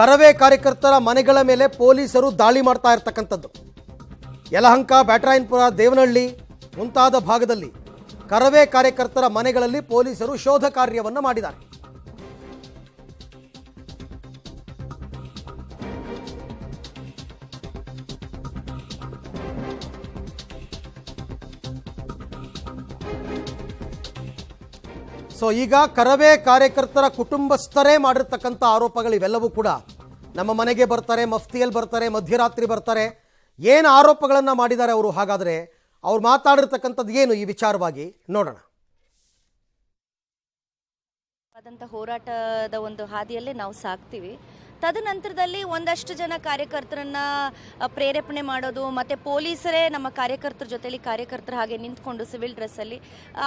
ಕರವೇ ಕಾರ್ಯಕರ್ತರ ಮನೆಗಳ ಮೇಲೆ ಪೊಲೀಸರು ದಾಳಿ ಮಾಡ್ತಾ ಇರತಕ್ಕಂಥದ್ದು. ಯಲಹಂಕ, ಬ್ಯಾಟರಾಯನಪುರ, ದೇವನಹಳ್ಳಿ ಮುಂತಾದ ಭಾಗದಲ್ಲಿ ಕರವೇ ಕಾರ್ಯಕರ್ತರ ಮನೆಗಳಲ್ಲಿ ಪೊಲೀಸರು ಶೋಧ ಕಾರ್ಯವನ್ನು ಮಾಡಿದ್ದಾರೆ. ಸೊ ಈಗ ಕರವೇ ಕಾರ್ಯಕರ್ತರ ಕುಟುಂಬಸ್ಥರೇ ಮಾಡಿರ್ತಕ್ಕಂಥ ಆರೋಪಗಳು ಇವೆಲ್ಲವೂ ಕೂಡ ನಮ್ಮ ಮನೆಗೆ ಬರ್ತಾರೆ, ಮಫ್ತಿಯಲ್ಲಿ ಬರ್ತಾರೆ, ಮಧ್ಯರಾತ್ರಿ ಬರ್ತಾರೆ, ಏನು ಆರೋಪಗಳನ್ನು ಮಾಡಿದ್ದಾರೆ ಅವರು. ಹಾಗಾದರೆ ಅವ್ರು ಮಾತಾಡಿರ್ತಕ್ಕಂಥದ್ದು ಏನು ಈ ವಿಚಾರವಾಗಿ ನೋಡೋಣ. ಹೋರಾಟದ ಒಂದು ಹಾದಿಯಲ್ಲೇ ನಾವು ಸಾಕ್ತೀವಿ. ತದನಂತರದಲ್ಲಿ ಒಂದಷ್ಟು ಜನ ಕಾರ್ಯಕರ್ತರನ್ನ ಪ್ರೇರೇಪಣೆ ಮಾಡೋದು, ಮತ್ತು ಪೊಲೀಸರೇ ನಮ್ಮ ಕಾರ್ಯಕರ್ತರ ಜೊತೆಲಿ ಕಾರ್ಯಕರ್ತರ ಹಾಗೆ ನಿಂತ್ಕೊಂಡು ಸಿವಿಲ್ ಡ್ರೆಸ್ಸಲ್ಲಿ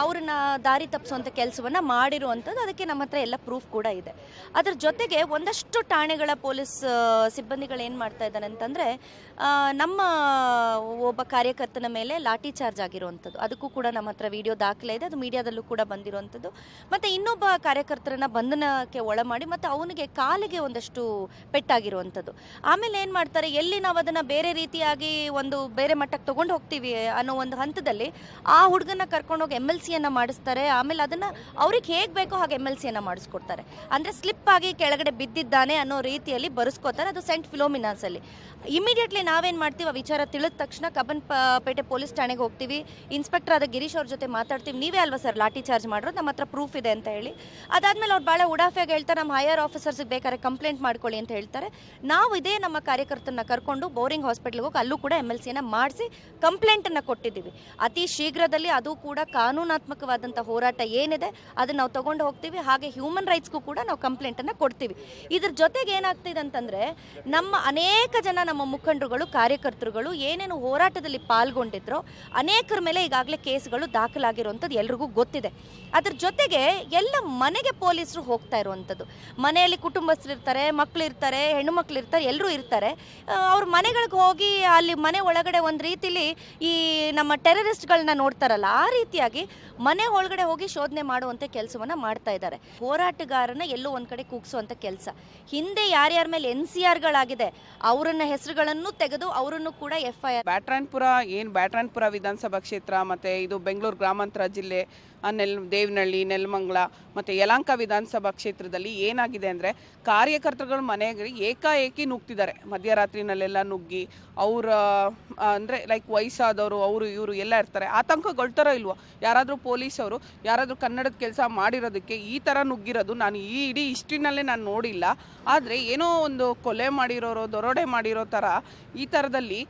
ಅವ್ರನ್ನ ದಾರಿ ತಪ್ಪಿಸುವಂಥ ಕೆಲಸವನ್ನು ಮಾಡಿರುವಂಥದ್ದು. ಅದಕ್ಕೆ ನಮ್ಮ ಹತ್ರ ಎಲ್ಲ ಪ್ರೂಫ್ ಕೂಡ ಇದೆ. ಅದ್ರ ಜೊತೆಗೆ ಒಂದಷ್ಟು ಠಾಣೆಗಳ ಪೊಲೀಸ್ ಸಿಬ್ಬಂದಿಗಳು ಏನು ಮಾಡ್ತಾ ಇದ್ದಾರೆ ಅಂತಂದರೆ, ನಮ್ಮ ಒಬ್ಬ ಕಾರ್ಯಕರ್ತನ ಮೇಲೆ ಲಾಠಿ ಚಾರ್ಜ್ ಆಗಿರುವಂಥದ್ದು, ಅದಕ್ಕೂ ಕೂಡ ನಮ್ಮ ಹತ್ರ ವಿಡಿಯೋ ದಾಖಲೆ ಇದೆ, ಅದು ಮೀಡಿಯಾದಲ್ಲೂ ಕೂಡ ಬಂದಿರುವಂಥದ್ದು. ಮತ್ತು ಇನ್ನೊಬ್ಬ ಕಾರ್ಯಕರ್ತರನ್ನ ಬಂಧನಕ್ಕೆ ಒಳಮಾಡಿ ಮತ್ತು ಅವನಿಗೆ ಕಾಲಿಗೆ ಒಂದಷ್ಟು ಪೆಟ್ಟಾಗಿರುವಂಥದ್ದು. ಆಮೇಲೆ ಏನು ಮಾಡ್ತಾರೆ, ಎಲ್ಲಿ ನಾವು ಅದನ್ನು ಬೇರೆ ರೀತಿಯಾಗಿ ಒಂದು ಬೇರೆ ಮಟ್ಟಕ್ಕೆ ತೊಗೊಂಡು ಹೋಗ್ತೀವಿ ಅನ್ನೋ ಒಂದು ಹಂತದಲ್ಲಿ ಆ ಹುಡುಗನ ಕರ್ಕೊಂಡೋಗಿ MLC-ಯನ್ನು ಮಾಡಿಸ್ತಾರೆ. ಆಮೇಲೆ ಅದನ್ನು ಅವ್ರಿಗೆ ಹೇಗೆ ಬೇಕೋ ಹಾಗೆ MLC-ಯನ್ನು ಮಾಡಿಸ್ಕೊಡ್ತಾರೆ. ಅಂದರೆ ಸ್ಲಿಪ್ ಆಗಿ ಕೆಳಗಡೆ ಬಿದ್ದಿದ್ದಾನೆ ಅನ್ನೋ ರೀತಿಯಲ್ಲಿ ಬರೆಸ್ಕೋತಾರೆ. ಅದು ಸೆಂಟ್ ಫಿಲೋಮಿನಾಸಲ್ಲಿ. ಇಮಿಡಿಯೇಟ್ಲಿ ನಾವೇನು ಮಾಡ್ತೀವಿ, ಆ ವಿಚಾರ ತಿಳಿದ ತಕ್ಷಣ ಕಬ್ಬನ್ಪೇಟೆ ಪೊಲೀಸ್ ಠಾಣೆಗೆ ಹೋಗ್ತೀವಿ. ಇನ್ಸ್ಪೆಕ್ಟರ್ ಆದ ಗಿರೀಶ್ ಅವ್ರ ಜೊತೆ ಮಾತಾಡ್ತೀವಿ. ನೀವೇ ಅಲ್ವಾ ಸರ್ ಲಾಠಿ ಚಾರ್ಜ್ ಮಾಡೋದು, ನಮ್ಮ ಹತ್ರ ಪ್ರೂಫ್ ಇದೆ ಅಂತ ಹೇಳಿ. ಅದಾದಮೇಲೆ ಅವ್ರು ಭಾಳ ಉಡಾಫೆಯಾಗಿ ಹೇಳ್ತಾರೆ, ನಮ್ಮ ಹೈಯರ್ ಆಫೀಸರ್ಸ್ಗೆ ಬೇಕಾದ್ರೆ ಕಂಪ್ಲೇಂಟ್ ಮಾಡ್ಕೊಳ್ಳಿ ಅಂತ ಹೇಳ್ತಾರೆ. ನಾವು ಇದೇ ನಮ್ಮ ಕಾರ್ಯಕರ್ತರನ್ನ ಕರ್ಕೊಂಡು ಬೋರಿಂಗ್ ಹಾಸ್ಪಿಟ್ಲಿಗೆ ಹೋಗಿ ಅಲ್ಲೂ ಕೂಡ MLC-ಯನ್ನು ಮಾಡಿಸಿ ಕಂಪ್ಲೇಂಟನ್ನು ಕೊಟ್ಟಿದ್ದೀವಿ. ಅತಿ ಶೀಘ್ರದಲ್ಲಿ ಅದು ಕೂಡ ಕಾನೂನಾತ್ಮಕವಾದಂಥ ಹೋರಾಟ ಏನಿದೆ ಅದನ್ನು ನಾವು ತೊಗೊಂಡು ಹೋಗ್ತೀವಿ. ಹಾಗೆ ಹ್ಯೂಮನ್ ರೈಟ್ಸ್ಗೂ ಕೂಡ ನಾವು ಕಂಪ್ಲೇಂಟನ್ನು ಕೊಡ್ತೀವಿ. ಇದ್ರ ಜೊತೆಗೆ ಏನಾಗ್ತಿದೆ ಅಂತಂದರೆ, ನಮ್ಮ ಅನೇಕ ಜನ ನಮ್ಮ ಮುಖಂಡರುಗಳು, ಕಾರ್ಯಕರ್ತರುಗಳು ಏನೇನು ಹೋರಾಟದಲ್ಲಿ ಪಾಲ್ಗೊಂಡಿದ್ರೋ ಅನೇಕರ ಮೇಲೆ ಈಗಾಗಲೇ ಕೇಸ್ಗಳು ದಾಖಲಾಗಿರುವಂಥದ್ದು ಎಲ್ರಿಗೂ ಗೊತ್ತಿದೆ. ಅದ್ರ ಜೊತೆಗೆ ಎಲ್ಲ ಮನೆಗೆ ಪೊಲೀಸರು ಹೋಗ್ತಾ ಇರುವಂಥದ್ದು. ಮನೆಯಲ್ಲಿ ಕುಟುಂಬಸ್ಥರು ಇರ್ತಾರೆ, ಮಕ್ಕಳು ಇರ್ತಾರೆ, ಹೆಣ್ಣು ಮಕ್ಕಳು ಇರ್ತಾರೆ, ಎಲ್ಲರೂ ಇರ್ತಾರೆ. ಅವ್ರ ಮನೆಗಳಿಗೆ ಹೋಗಿ ಅಲ್ಲಿ ಮನೆ ಒಳಗಡೆ ಒಂದು ರೀತಿಲಿ ಈ ನಮ್ಮ ಟೆರರಿಸ್ಟ್ಗಳನ್ನ ನೋಡ್ತಾರಲ್ಲ, ಆ ರೀತಿಯಾಗಿ ಮನೆ ಒಳಗಡೆ ಹೋಗಿ ಶೋಧನೆ ಮಾಡುವಂಥ ಕೆಲಸವನ್ನು ಮಾಡ್ತಾ ಇದ್ದಾರೆ. ಹೋರಾಟಗಾರನ ಎಲ್ಲೋ ಒಂದು ಕಡೆ ಕೂಗಿಸುವಂಥ ಕೆಲಸ. ಹಿಂದೆ ಯಾರ್ಯಾರ ಮೇಲೆ NCRಗಳಾಗಿದೆ ಅವರನ್ನ ಹೆಸರುಗಳನ್ನು ತೆಗೆದು ಅವರನ್ನು ಕೂಡ FIR. ಬ್ಯಾಟರಾಯನಪುರ ವಿಧಾನಸಭಾ ಕ್ಷೇತ್ರ ಮತ್ತು ಇದು ಬೆಂಗಳೂರು ಗ್ರಾಮಾಂತರ ಜಿಲ್ಲೆ, ದೇವನಹಳ್ಳಿ, ನೆಲಮಂಗಲ ಮತ್ತು ಯಲಹಂಕ ವಿಧಾನಸಭಾ ಕ್ಷೇತ್ರದಲ್ಲಿ ಏನಾಗಿದೆ ಅಂದರೆ, ಕಾರ್ಯಕರ್ತರುಗಳ ಮನೆಗೆ ಏಕಾಏಕಿ ನುಗ್ತಿದ್ದಾರೆ. ಮಧ್ಯರಾತ್ರಿನಲ್ಲೆಲ್ಲ ನುಗ್ಗಿ ಅವರ ಅಂದರೆ ಲೈಕ್ ವಯಸ್ಸಾದವರು ಅವರು ಇವರು ಎಲ್ಲ ಇರ್ತಾರೆ. ಆತಂಕಗೊಳ್ತಾರೋ ಇಲ್ವೋ, ಯಾರಾದರೂ ಪೊಲೀಸವರು ಯಾರಾದರೂ ಕನ್ನಡದ ಕೆಲಸ ಮಾಡಿರೋದಕ್ಕೆ ಈ ಥರ ನುಗ್ಗಿರೋದು ನಾನು ಈ ಇಡೀ ಹಿಸ್ಟ್ರಿನಲ್ಲೇ ನಾನು ನೋಡಿಲ್ಲ. ಆದರೆ ಏನೋ ಒಂದು ಕೊಲೆ ಮಾಡಿರೋರು, ದರೋಡೆ ಮಾಡಿರೋ ಥರ ಈ ಥರದಲ್ಲಿ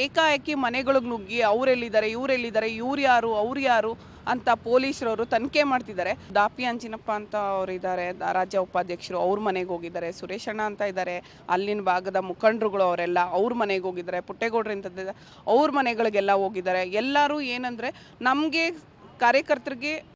ಏಕಾಏಕಿ ಮನೆಗಳಿಗೆ ನುಗ್ಗಿ ಅವರೆಲ್ಲಿದ್ದಾರೆ, ಇವರೆಲ್ಲಿದ್ದಾರೆ, ಇವ್ರು ಯಾರು, ಅವ್ರು ಯಾರು ಅಂತ ಪೊಲೀಸರವರು ತನಿಖೆ ಮಾಡ್ತಿದ್ದಾರೆ. ದಾಪಿ ಅಂಜಿನಪ್ಪ ಅಂತ ಅವರು ಇದ್ದಾರೆ, ರಾಜ್ಯ ಉಪಾಧ್ಯಕ್ಷರು, ಅವ್ರ ಮನೆಗೆ ಹೋಗಿದ್ದಾರೆ. ಸುರೇಶಣ್ಣ ಅಂತ ಇದ್ದಾರೆ, ಅಲ್ಲಿನ ಭಾಗದ ಮುಖಂಡರುಗಳು, ಅವರೆಲ್ಲ ಅವ್ರ ಮನೆಗೆ ಹೋಗಿದ್ದಾರೆ. ಪುಟ್ಟೇಗೌಡ್ರು ಇಂಥದ್ದು ಅವ್ರ ಮನೆಗಳಿಗೆಲ್ಲ ಹೋಗಿದ್ದಾರೆ. ಎಲ್ಲರೂ ಏನಂದರೆ, ನಮಗೆ ಕಾರ್ಯಕರ್ತರಿಗೆ